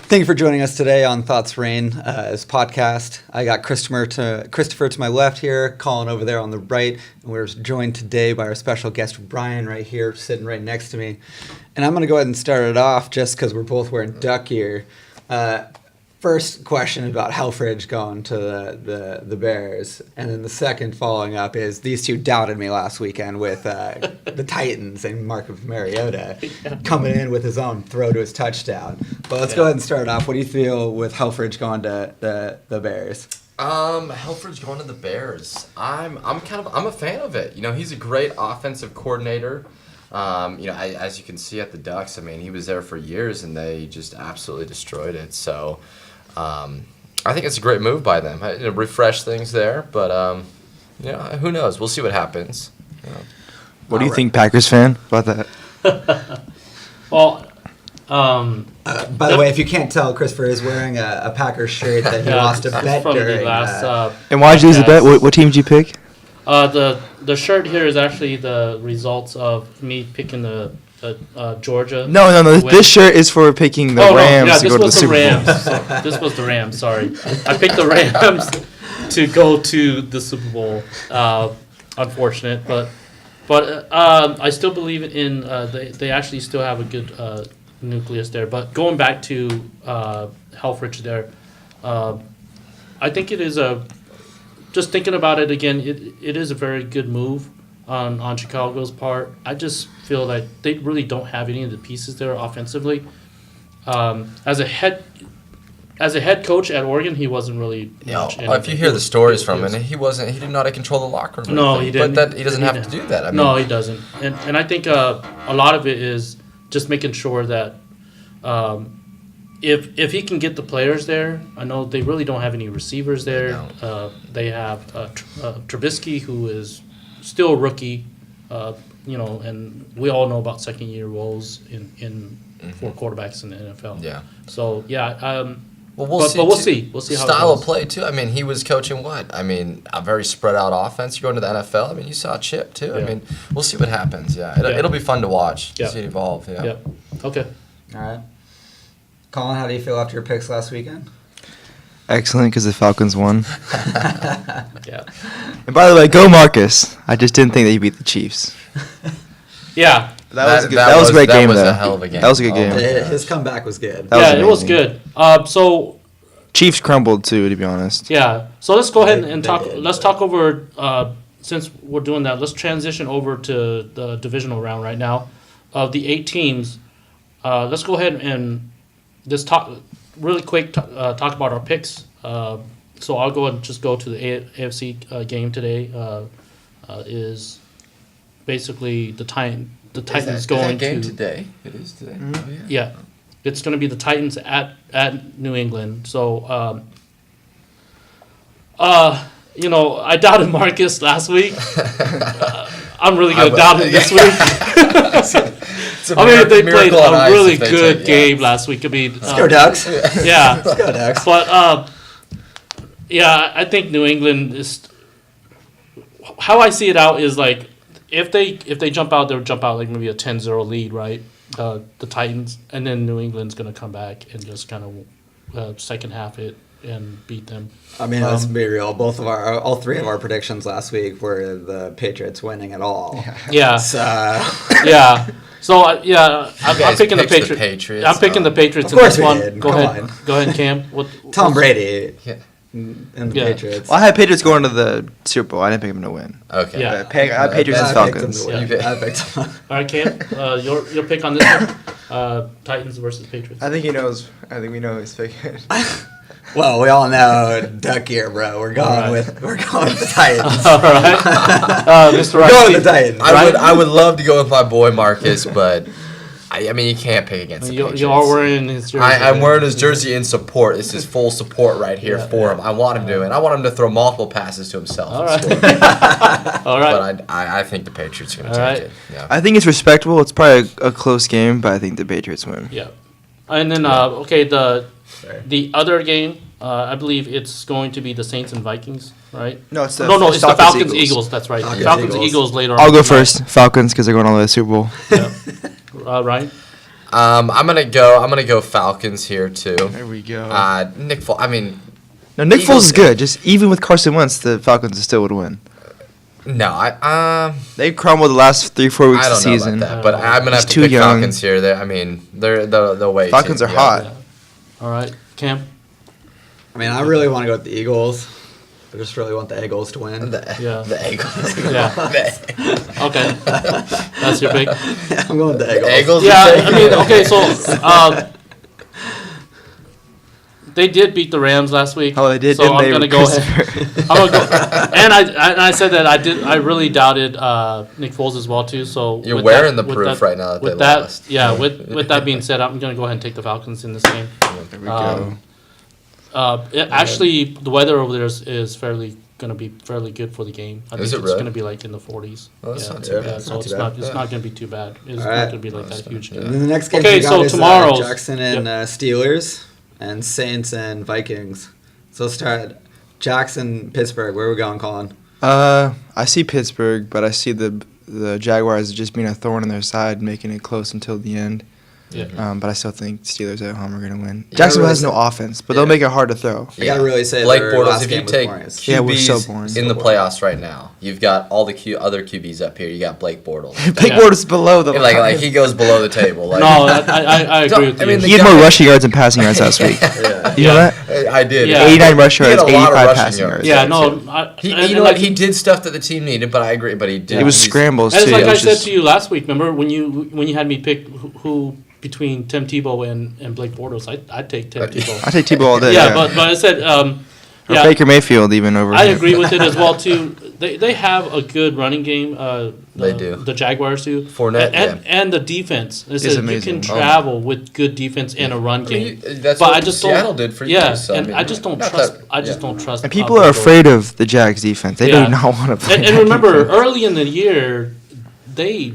Thank you for joining us today on Thoughts Reign, this podcast. I got Christopher to my left here, Colin over there on the right, and we're joined today by our special guest, Brian, right here, sitting right next to me. And I'm going to go ahead and start it off just because we're both wearing duck gear. First question about Helfrich going to the Bears, and then the second following up is these two doubted me last weekend with the Titans and Marcus Mariota coming in with his own throw to his touchdown. But let's go ahead and start off. What do you feel with Helfrich going to the Bears? Helfrich going to the Bears. I'm a fan of it. You know, he's a great offensive coordinator. As you can see at the Ducks, I mean, he was there for years and they just absolutely destroyed it. So, I think it's a great move by them. It'll refresh things there, but who knows? We'll see what happens. What do you think, Packers fan, about that? Well, by the way, if you can't tell, Christopher is wearing a Packers shirt that he lost a bet during. And why'd you lose the bet? What team did you pick? The shirt here is actually the results of me picking the Georgia. No. This shirt is for picking the Rams to go to the Super Bowl. This was the Rams. Sorry, I picked the Rams to go to the Super Bowl. Unfortunate, but I still believe in. They actually still have a good nucleus there. But going back to Helfrich there, I think it is just thinking about it again, it is a very good move on Chicago's part. I just feel like they really don't have any of the pieces there offensively. As a head coach at Oregon, he wasn't really much. If you hear the stories from him, he didn't know how to control the locker room. No, he didn't. But he doesn't have to do that. I mean, no, he doesn't. And I think a lot of it is just making sure that if he can get the players there, I know they really don't have any receivers there. No. They have Trubisky, who is still a rookie, and we all know about second-year roles in for quarterbacks in the NFL. Yeah. So we'll see We'll see how style of play too. I mean, he was coaching what? I mean, a very spread out offense. You're going to the NFL. I mean, you saw Chip too. Yeah. I mean, we'll see what happens. Yeah, it'll be fun to watch. Yeah. See it evolve. Yeah. Okay. All right. Colin, how do you feel after your picks last weekend? Excellent, because the Falcons won. Yeah. And by the way, go Marcus. I just didn't think that you beat the Chiefs. Yeah. That was a great game, though. That was a hell of a game. That was a good game. His comeback was good. It was good. So Chiefs crumbled too, to be honest. Yeah. So let's go ahead and talk. Let's talk over. Since we're doing that, let's transition over to the divisional round right now. Of the 8 teams, let's go ahead and just talk really quick. Talk about our picks. So I'll go and just go to the AFC game today. Is basically the Titans going game to today. It is today. Mm-hmm. Oh, yeah. It's going to be the Titans at New England. So, I doubted Marcus last week. I'm really going to doubt him this week. They played a really good game last week. I mean, let's go Ducks. Yeah, let's go Ducks. But I think New England is. How I see it out is like if they jump out, they'll jump out like maybe a 10-0 lead, right? The Titans, and then New England's going to come back and just kind of second half it and beat them. I mean, let's be real. All 3 of our predictions last week were the Patriots winning it all. Yeah. Yeah. So I'm picking the Patriots. I'm picking the Patriots in this one. Go ahead, Cam. Tom Brady. Yeah. And the Patriots. Well, I had Patriots going to the Super Bowl. I didn't pick them to win. Okay. Yeah. I had Patriots and Falcons. I picked them. All right, Cam. Your pick on this one. Titans versus Patriots. I think he knows. I think we know who's picking. Well, we all know duck gear, bro. We're going with the Titans. All right, Mr. We're going with the Titans. I would love to go with my boy Marcus, but I mean, you can't pick against the Patriots. You are wearing his jersey. I'm wearing his jersey in support. This is full support right here for him. I want him to, and I want him to throw multiple passes to himself. All right. All right. But I think the Patriots are going to take it. Yeah. I think it's respectable. It's probably a close game, but I think the Patriots win. Yeah. And then, the other game, I believe it's going to be the Saints and Vikings, right? No, it's the Falcons Eagles. That's right. Falcons Eagles later on. I'll go first. Falcons, because they're going all the way to the Super Bowl. Yeah. Ryan? I'm gonna go Falcons here too. There we go. Nick Foles. I mean, No, Nick Eagles- Foles is good. Just even with Carson Wentz, the Falcons still would win. no, They crumbled the last 3-4 weeks I of the don't know season. about that, but I'm gonna He's have to too pick young. Falcons here. They'll wait. Falcons are hot. Yeah. All right, Cam. I mean, I really want to go with the Eagles. I just really want the Eagles to win. Yeah. The Eagles. Yeah. Okay, that's your pick. I'm going with the Eagles. Eagles. Yeah, I mean, okay, so they did beat the Rams last week. Oh, they did. So Didn't I'm they, gonna go ahead. Christopher? I'm gonna go, and I said that I really doubted Nick Foles as well too. So You're with wearing that- the with proof that- right now that with they that, lost. yeah. With that being said, I'm gonna go ahead and take the Falcons in this game. There we go. Actually, the weather over there is going to be fairly good for the game. I Is think it it's really? going to be like in the 40s. Well, that's yeah. not too Yeah, bad. it's So not it's too not bad. it's not going to be too bad. It's All not right. going to be like That's that not huge. too And then the next game Okay, we got so is tomorrow's- Jackson and Steelers and Saints and Vikings. So let's start Jackson, Pittsburgh. Where are we going, Colin? I see Pittsburgh, but I see the Jaguars just being a thorn in their side, making it close until the end. Yeah. But I still think Steelers at home are going to win. Yeah, Jacksonville really has no offense, but they'll Yeah. make it hard to throw. I gotta really say Blake their Bortles. last If you game was take boring. QBs Yeah, we're so boring. in the playoffs right now, you've got all the other QBs up here. You got Blake Bortles. Blake Yeah. Bortles is below the like he goes below the table. Like, No, I agree with I you. mean, He had more rushing yards and passing yards last week. Yeah. You know that? I did. Yeah. 89 rushing He had yards, a lot of 85 rushing passing yards. yeah, too. no. He, and you know like, what? He did stuff that the team needed, but I agree. But he did. It was he's- scrambles, And too. it's like It I was said just- to you last week. Remember when you had me pick who between Tim Tebow and Blake Bortles? I'd take Tim Tebow. I take Tebow all day. Yeah, but I said Or yeah. Baker Mayfield even over I him. agree with it as well too. They have a good running game. They do. The Jaguars do. Fournette, and the defense. They said you amazing. can travel with good defense and a run game. That's But what I just Seattle don't. did for yeah, years. So, and I just don't not trust. that- I just yeah. don't trust. And people are afraid of the Jags defense. They Yeah. do not want to play. And remember, early in the year, they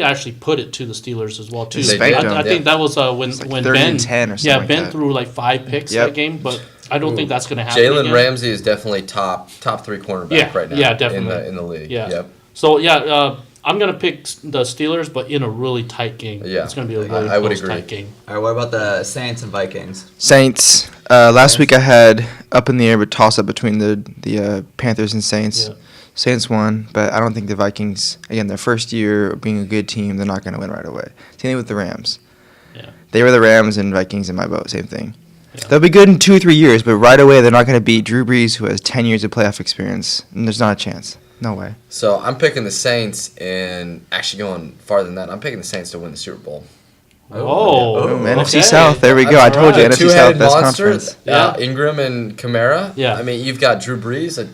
actually put it to the Steelers as well too. They spanked I them, think that was when like when 30 Ben and 10 or something yeah like Ben that. threw like 5 picks Yep. that game, but I don't think that's going to happen. Jalen again. Ramsey is definitely top 3 cornerback Yeah, right now. yeah, definitely. in the league. Yeah. Yep. So yeah, I'm gonna pick the Steelers, but in a really tight game. Yeah. It's gonna be a really I would close, agree. tight game. All right, what about the Saints and Vikings? Saints. Last week I had up in the air a toss up between the Panthers and Saints. Yeah. Saints won, but I don't think the Vikings, again, their first year of being a good team, they're not going to win right away. Same thing with the Rams. Yeah. They were the Rams and Vikings in my boat, same thing. Yeah. They'll be good in 2 or 3 years, but right away they're not going to beat Drew Brees, who has 10 years of playoff experience. And there's not a chance. No way. So I'm picking the Saints, and actually going farther than that, I'm picking the Saints to win the Super Bowl. Oh, NFC okay. South, there we go. I That's told you, right. NFC South, Two-headed best monster, conference. Yeah. Ingram and Kamara. Yeah. I mean, you've got Drew Brees,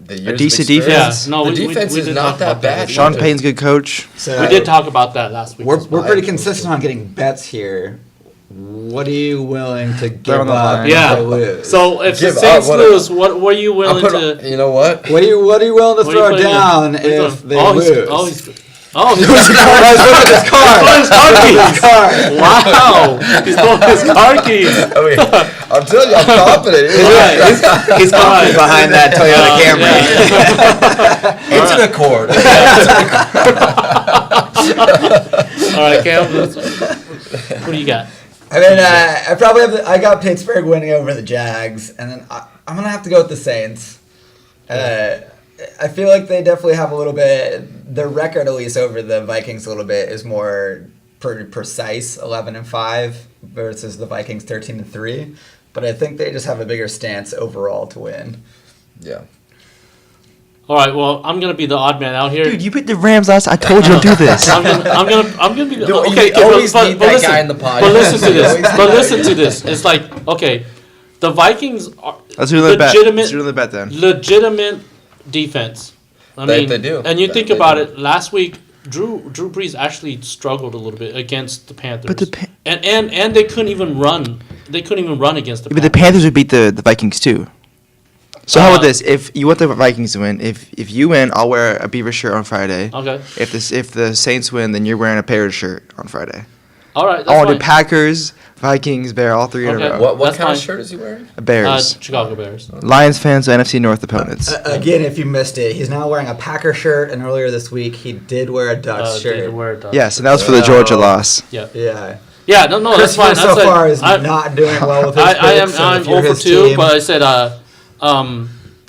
the years of decent experience. defense. Yeah, no, the we defense is did not talk that about bad. Sean either. Payton's a good coach. So We did talk about that last week. We're as well. pretty consistent on getting bets here. What are you willing to give on the up line. Yeah. to lose? So if the Give up, Saints what- lose, what were you I'll willing put, to? you know what? what are you willing to What are you throw putting in? down What are you if throwing- they oh, lose? he's Look at this car. his car keys. Car. Wow, he's throwing his car keys. I mean, I'm telling you, I'm confident. Right. He's confident behind that Toyota Camry. Yeah. Into the cord. All right, Cam, what do you got? I mean, I probably have. I got Pittsburgh winning over the Jags, and then I'm gonna have to go with the Saints. I feel like they definitely have a little bit. Their record, at least over the Vikings, a little bit is more precise, 11-5 versus the Vikings 13-3. But I think they just have a bigger stance overall to win. Yeah. All right, well, I'm gonna be the odd man out here. Dude, you picked the Rams last. I told you don't do this. I'm gonna be the, You okay. always but need that listen, guy in the podcast. But listen to You this. always need But that listen guy. to this. It's like okay, the Vikings are Let's do the bet. legitimate. Let's do the bet then. Legitimate defense. I They mean, do. And you They think do. about it. Last week, Drew Brees actually struggled a little bit against the Panthers. But the and they couldn't even run. They couldn't even run against the But the Panthers. Panthers would beat the Vikings too. So how about this? If you want the Vikings to win, if you win, I'll wear a Beaver shirt on Friday. Okay. If the Saints win, then you're wearing a Patriots shirt on Friday. All right. I want to do That's Packers, Vikings, Bear, all three in Okay. a row. What That's kind of fine. shirt is he wearing? Bears. Chicago Bears. Lions fans, so NFC North opponents. Again, if you missed it, he's now wearing a Packer shirt, and earlier this week he did wear a Ducks shirt. Did wear Ducks. Yes, and that was for the Georgia loss. Yeah. Yeah. Yeah. No, that's fine. Christopher so far is I- not doing well with his I'm picks, and if you're over his 2, team- but I said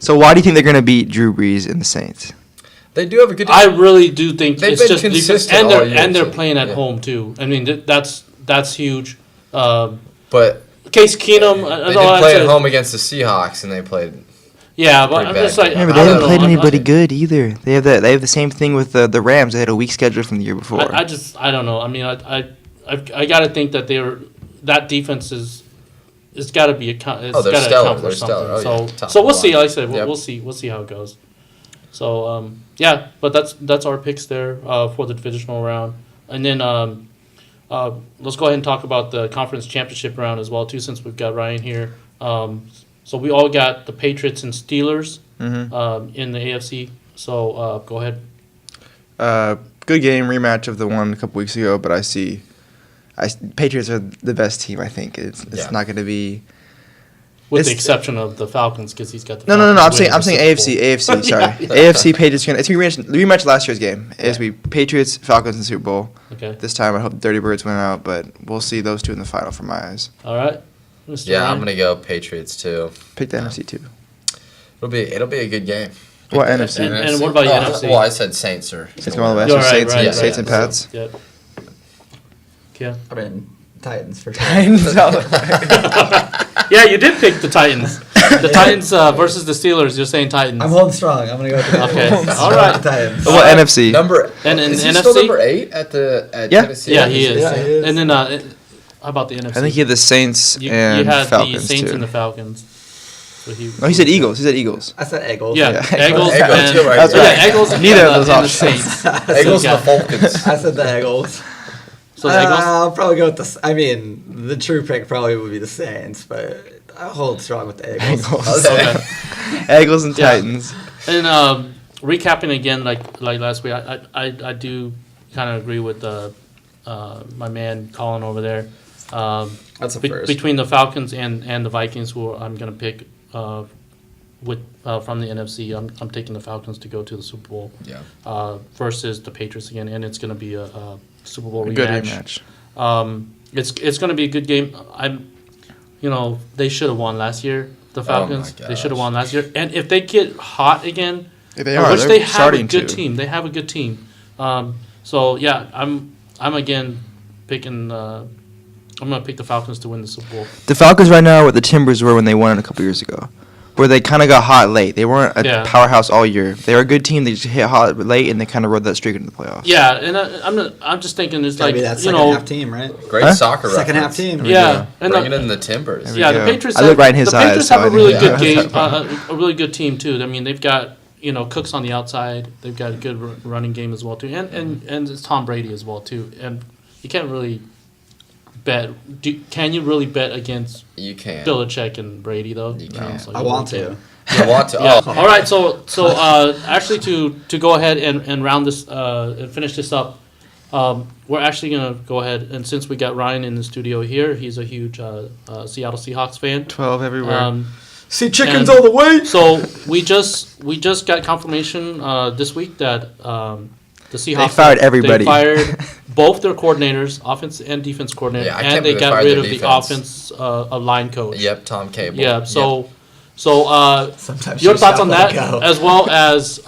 So why do you think they're going to beat Drew Brees and the Saints? They do have a good. I really do think They've it's been just consistent and all they're year, and they're too. playing at Yeah. home too. I mean that's huge. but Case Keenum. they did play at home against the Seahawks, and they played. Yeah, but Pretty I'm bad. just like Yeah, but I they don't haven't know. played anybody good either. They have the same thing with the Rams. They had a weak schedule from the year before. I don't know. I mean, I got to think that that defense it's got to be they're got to stellar. accomplish They're stellar. something. Oh, yeah. Top So of we'll the see. line. Like I said, Yep. we'll see how it goes. So yeah, but that's our picks there for the divisional round, and then let's go ahead and talk about the conference championship round as well too, since we've got Ryan here. So we all got the Patriots and Steelers in the AFC. So go ahead. Good game, rematch of the one a couple weeks ago, but Patriots are the best team. I think it's not going to be. With the It's- exception of the Falcons, because he's got the No. I'm Falcons saying winning the Super Bowl. AFC. Sorry, Yeah. AFC Patriots. It's gonna rematch last year's game. It's gonna be Patriots, Falcons, and Super Bowl. Okay. This time I hope the Dirty Birds win out, but we'll see those two in the final from my eyes. All right. Mr. Yeah, Ryan? I'm gonna go Patriots too. Pick the NFC too. It'll be a good game. What NFC? And what about you, NFC? Well, I said Saints are. Saints come all the way. You're So right, Saints, right, Saints and right. Pats. Yep. Yeah. I mean, Titans for sure. Yeah, you did pick the Titans. The Titans versus the Steelers. You're saying Titans. I'm holding strong. I'm gonna go with the Okay. Titans. All right. Titans. What NFC? Number And in is he NFC? still number 8 at Yeah. Tennessee? Yeah, he is. Yeah, he is. And then how about the NFC? I think he had the Saints you and had Falcons the Saints too. and the Falcons. So No, he said Eagles. I said Eagles. Yeah, Yeah. Eagles, Eagles, and you're right. That's right. yeah, Eagles. Neither and, of those and the options. Saints. Eagles yeah. and the Falcons. I said the Eagles. So the Eagles. I'll probably go with the. I mean, the true pick probably would be the Saints, but I'll hold strong with the Eagles. Eagles. Okay. Eagles and Yeah. Titans. And recapping again, like last week, I do kind of agree with my man Colin over there. That's a first. Between the Falcons and the Vikings, who I'm going to pick from the NFC, I'm taking the Falcons to go to the Super Bowl. Yeah. Versus the Patriots again, and it's going to be a Super Bowl Good rematch. rematch. It's going to be a good game. They should have won last year. The Falcons, they should have won last year. And if they get hot again, They are. which They're they have a starting good to. team. They have a good team. So yeah, I'm again picking. I'm gonna pick the Falcons to win the Super Bowl. The Falcons right now are what the Timbers were when they won it a couple years ago, where they kind of got hot late. They weren't a Yeah. powerhouse all year. They were a good team. They just hit hot late, and they kind of rode that streak into the playoffs. Yeah, and I'm just thinking it's Gotta like be that you second know half team, right? Great Huh? soccer Second half reference. team. yeah, and Bringing in the Timbers. There we yeah, the go. Patriots. I look right in his the Patriots eyes, so have a I really know. good game, Yeah. a really good team too. I mean, they've got Cooks on the outside. They've got a good running game as well too, and it's Tom Brady as well too. And you can't really bet. Can you really bet against You can. Belichick and Brady though? You No, can't. so I you want really to. can't. You want to? Yeah. Oh. All right. So actually, to go ahead and round this and finish this up, we're actually gonna go ahead, and since we got Ryan in the studio here, he's a huge Seattle Seahawks fan. 12 everywhere. See chickens And- all the way. So we just got confirmation this week that the Seahawks fired everybody. They fired both their coordinators, offense and defense coordinator, Yeah, I can't and they believe they got fired rid their of the defense. offense line coach. Yep, Tom Cable. Yeah. So Yep. Sometimes your you thoughts just on have to that, let it go. as well as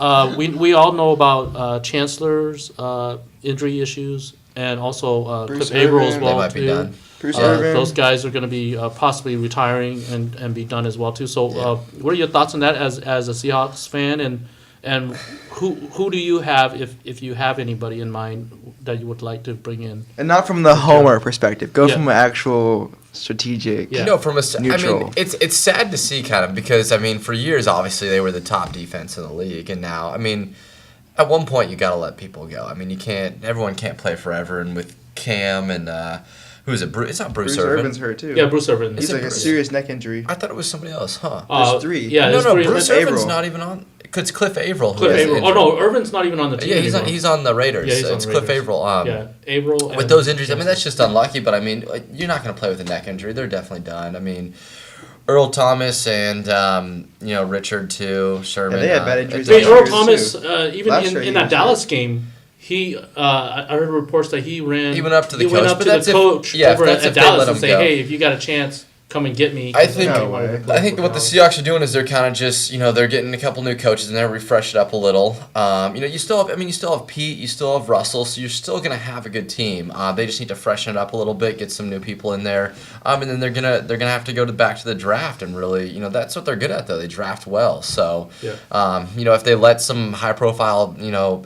we all know about Chancellor's injury issues, and also Bruce Cliff Averill as Irvin. They well might be too. done. Bruce Irvin. Those guys are going to be possibly retiring and be done as well too. So, what are your thoughts on that as a Seahawks fan, and who do you have if you have anybody in mind that you would like to bring in? And not from the homer perspective. Go Yeah. from an actual strategic. Yeah. You know, from I Neutral. mean, it's sad to see kind of because I mean, for years obviously they were the top defense in the league, and now I mean, at one point you got to let people go. I mean, everyone can't play forever, and with Cam and who is it? It's not Bruce Irvin. Irvin's hurt too. Yeah, Bruce Irvin. He's it like a Bruce? serious neck injury. I thought it was somebody else, huh? There's three. Yeah, no, there's no, three. Bruce Cliff Irvin's Averill. not even on. It's Cliff Averill. Cliff Averill. Oh no, Irvin's not even on the team. Yeah, anymore. he's on the Raiders. Yeah, he's on It's the Cliff Raiders. Averill. Averill. With those injuries, I mean that's just unlucky. But I mean, you're not going to play with a neck injury. They're definitely done. I mean, Earl Thomas and Richard too. Sherman. Yeah, they had bad injuries. Earl Thomas, even Last year in he that was Dallas game, I heard reports that he went up to the he coach. went up but to that's the coach if over at they Dallas let and him say, go. hey, if you got a chance, come and get me. I think No what the Seahawks are doing is they're kind of just they're getting a couple new coaches and they're refresh it up a little. You still have Pete, you still have Russell, so you're still gonna have a good team. They just need to freshen it up a little bit, get some new people in there, and then they're gonna have to go back to the draft and really that's what they're good at though. They draft well, so if they let some high profile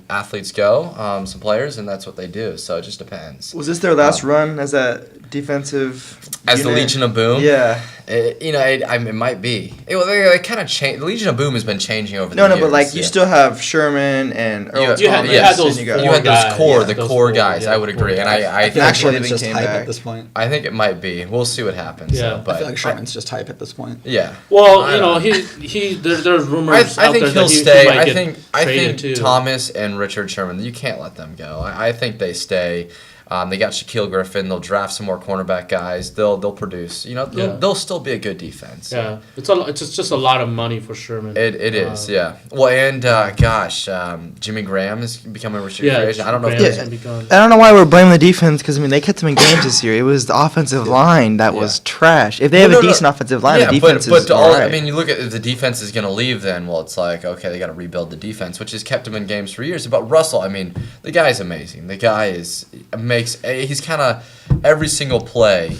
athletes go, some players, and that's what they do. So it just depends. Was this their last run as that defensive As the unit? Legion of Boom? Yeah. It might be. They kind of changed. The Legion of Boom has been changing over the years. No, but like you still have Sherman and Earl You Thomas. had those and You got- had those core, the those core four, guys. yeah, I would agree, and I I feel think like Actually, Sherman's they just came hype back. at this point. I think it might be. We'll see what happens. Yeah. though, but I feel like Sherman's just hype at this point. yeah. Well, there's rumors I out think there he'll that he stay. might I get think traded too. Thomas and Richard Sherman. You can't let them go. I think they stay. They got Shaquille Griffin. They'll draft some more cornerback guys. They'll produce. They'll still be a good defense. Yeah, it's just a lot of money for Sherman. It is, yeah. Well, and Jimmy Graham is becoming a restricted free agent. I don't know. Graham's If gonna be gone. I don't know why we're blaming the defense because they kept them in games this year. It was the offensive line that was trash. If they have a decent offensive line, the defense is all right. I mean, you look at if the defense is going to leave, then it's like okay, they got to rebuild the defense, which has kept them in games for years. But Russell, I mean, the guy's amazing. The guy he's kind of every single play.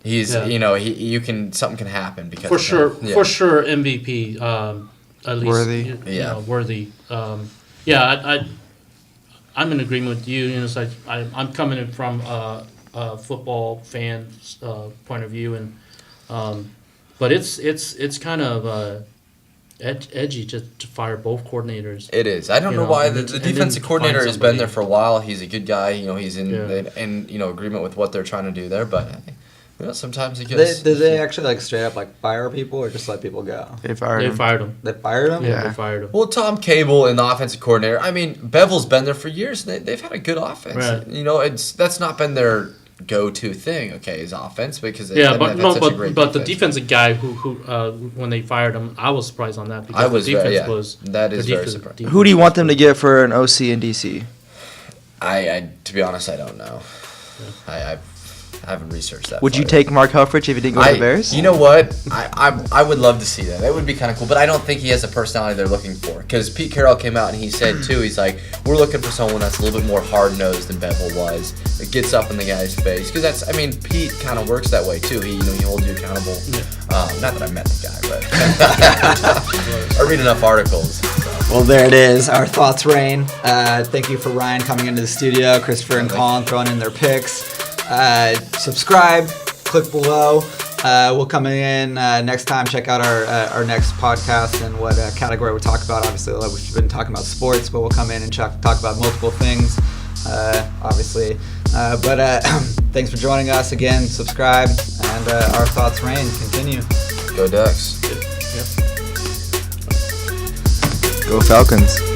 He's something can happen because For of him. sure MVP. At least Worthy. worthy. I'm in agreement with you. It's like I'm coming in from a football fan's point of view, and but it's kind of edgy to fire both coordinators. It is. I don't know why the and defensive then coordinator find has been somebody. there for a while. He's a good guy. He's in Yeah. agreement with what they're trying to do there. But sometimes it gets. Did they actually straight up fire people or just let people go? They fired They him. fired him. They fired them? Yeah. They fired him. Well, Tom Cable and the offensive coordinator. I mean, Bevel's been there for years. They've had a good offense. Right. That's not been their go-to thing. Okay, is offense because they've Yeah, had but such a great the defense. defensive guy who when they fired him, I was surprised on that because I was the defense very, yeah. was That is the very defense- surprising. defense Who do you want them to was- get for an OC in DC? I to be honest, I don't know. I haven't researched that. Would you far. take Mark Helfrich if he didn't go to the Bears? You know what? I would love to see that. That would be kind of cool. But I don't think he has the personality they're looking for. Because Pete Carroll came out and he said too. He's like, we're looking for someone that's a little bit more hard nosed than Bevel was. That gets up in the guy's face. Because Pete kind of works that way too. He holds you accountable. Not that I met the guy, but I read enough articles. Well, there it is. Our thoughts reign. Thank you for Ryan coming into the studio, Christopher and Colin throwing in their picks. Subscribe, click below. We'll come in next time, check out our next podcast and what category we'll talk about. Obviously, we've been talking about sports, but we'll come in and talk about multiple things, obviously. But thanks for joining us again. Subscribe, and our thoughts reign. Continue. Go Ducks. Go Falcons.